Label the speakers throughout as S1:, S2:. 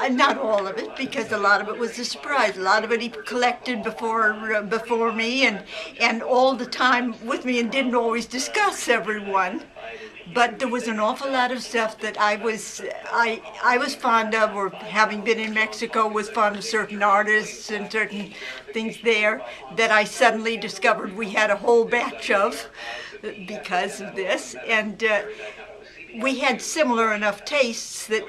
S1: Not all of it, because a lot of it was a surprise. A lot of it he collected before me, and all the time with me, and didn't always discuss everyone. But there was an awful lot of stuff that I was fond of, or having been in Mexico, was fond of certain artists and certain things there that I suddenly discovered we had a whole batch of because of this, and we had similar enough tastes that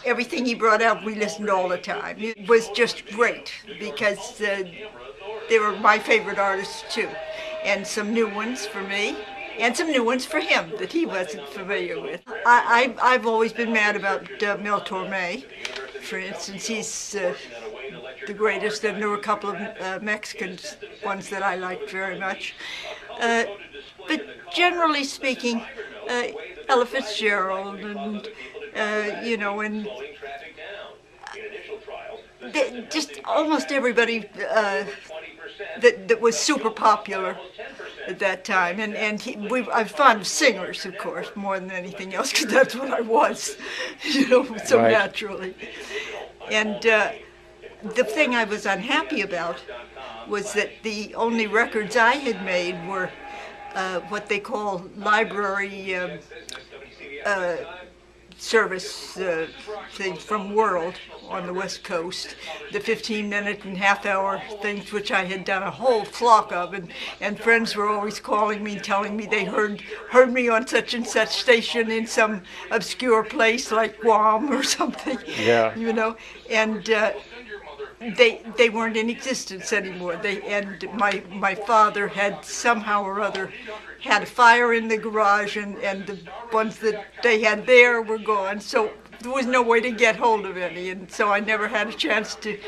S1: everything he brought out we listened all the time. It was just great because they were my favorite artists too, and some new ones for me and some new ones for him that he wasn't familiar with. I've always been mad about Mel Torme, for instance. He's the greatest, and there were a couple of Mexican ones that I liked very much. But generally speaking, Ella Fitzgerald and and just almost everybody that was super popular at that time. And I'm fond of singers, of course, more than anything else, because that's what I was, so right. Naturally. And the thing I was unhappy about was that the only records I had made were what they call library service things from World on the West Coast, the 15-minute and half-hour things, which I had done a whole flock of, and friends were always calling me, telling me they heard me on such and such station in some obscure place like Guam or something.
S2: Yeah.
S1: And they weren't in existence anymore. And my father had somehow or other had a fire in the garage, and the ones that they had there were gone. So there was no way to get hold of any, and so I never had a chance to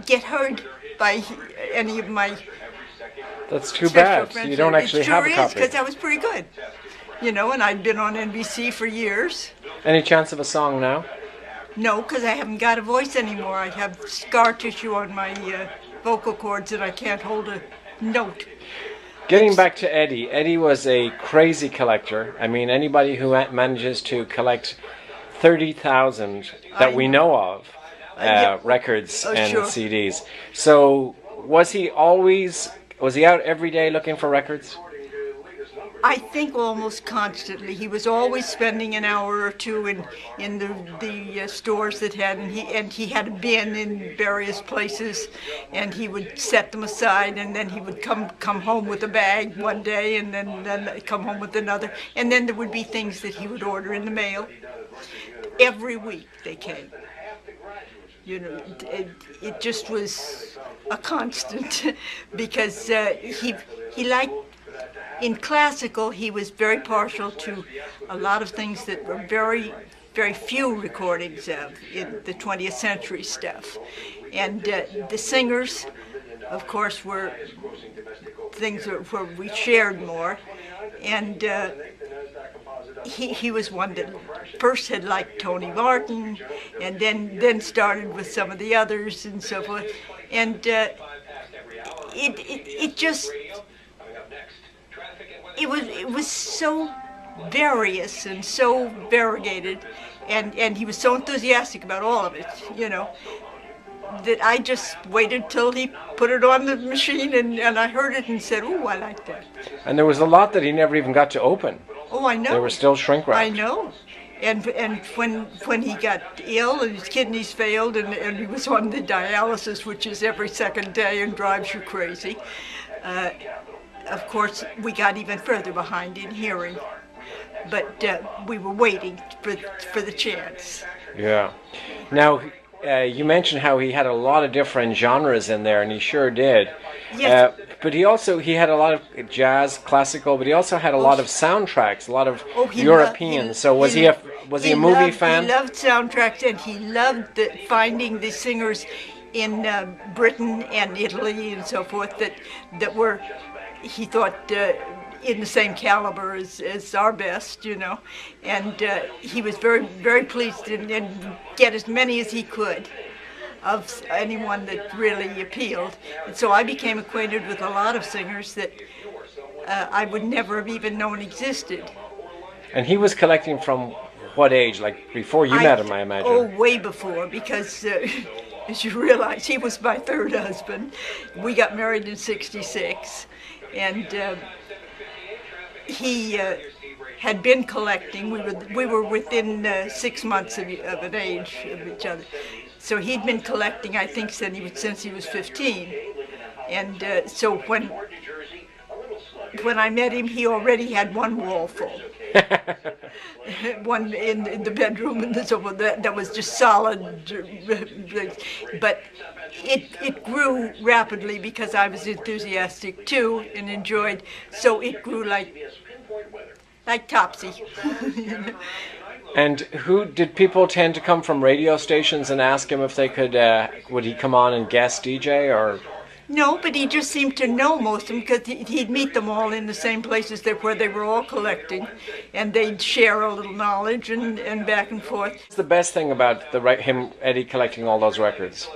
S1: get heard by any of my.
S2: That's too bad. So you don't actually have a copy.
S1: Because I was pretty good, and I'd been on NBC for years.
S2: Any chance of a song now?
S1: No, because I haven't got a voice anymore. I have scar tissue on my vocal cords, and I can't hold a note.
S2: Getting back to Eddie, Eddie was a crazy collector. I mean, anybody who manages to collect 30,000 that we know of records and sure. CDs. So was he out every day looking for records?
S1: I think almost constantly. He was always spending an hour or two in the stores that had, and he had a bin in various places, and he would set them aside, and then he would come home with a bag one day, and then come home with another, and then there would be things that he would order in the mail. Every week they came. It just was a constant because he liked. In classical, he was very partial to a lot of things that were very, very few recordings of in the 20th century stuff. And the singers, of course, were things where we shared more. And he was one that first had liked Tony Martin, and then started with some of the others and so forth. And it just... It was so various and so variegated, and he was so enthusiastic about all of it, that I just waited till he put it on the machine, and I heard it and said, "Oh, I like that."
S2: And there was a lot that he never even got to open.
S1: Oh, I know.
S2: They were still shrink wrapped.
S1: I know. And when he got ill and his kidneys failed and he was on the dialysis, which is every second day and drives you crazy, of course, we got even further behind in hearing, but we were waiting for the chance.
S2: Yeah. Now, you mentioned how he had a lot of different genres in there, and he sure did.
S1: Yes.
S2: But he had a lot of jazz, classical, but he also had a lot of soundtracks, a lot of European. So was he a movie fan?
S1: He loved soundtracks, and he loved finding the singers in Britain and Italy and so forth that were. He thought in the same caliber as our best, and he was very, very pleased and get as many as he could of anyone that really appealed. And so I became acquainted with a lot of singers that I would never have even known existed.
S2: And he was collecting from what age? Like before you met him, I imagine.
S1: Oh, way before, because as you realize, he was my third husband. We got married in '66, and he had been collecting. We were within 6 months of an age of each other, so he'd been collecting, I think, since he was 15, and so when I met him, he already had one wall full. One in the bedroom, and so that was just solid. But it grew rapidly because I was enthusiastic too and enjoyed. So it grew like Topsy.
S2: And who did people tend to come from radio stations and ask him if they could? Would he come on and guest DJ or?
S1: No, but he just seemed to know most of them because he'd meet them all in the same places where they were all collecting, and they'd share a little knowledge and back and forth.
S2: What's the best thing about Eddie, collecting all those records?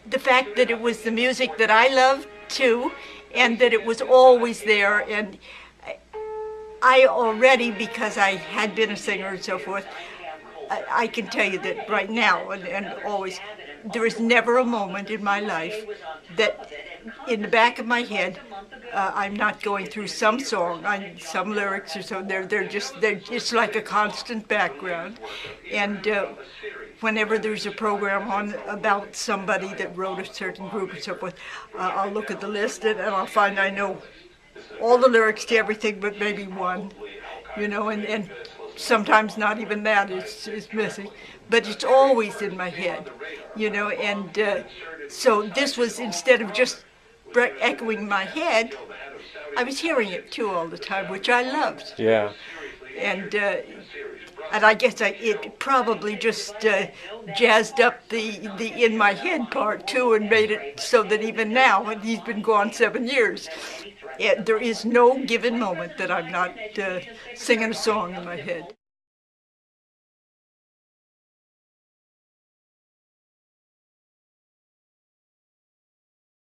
S1: The fact that it was the music that I loved too, and that it was always there. And I already, because I had been a singer and so forth, I can tell you that right now and always, there is never a moment in my life that in the back of my head I'm not going through some song, some lyrics or so. It's like a constant background. And whenever there's a program on about somebody that wrote a certain group and so forth, I'll look at the list and I'll find I know all the lyrics to everything but maybe one, and sometimes not even that is missing, but it's always in my head, and so this was, instead of just echoing my head, I was hearing it too all the time, which I loved.
S2: Yeah.
S1: And I guess it probably just jazzed up the in my head part too, and made it so that even now, and he's been gone 7 years, there is no given moment that I'm not singing a song in my head.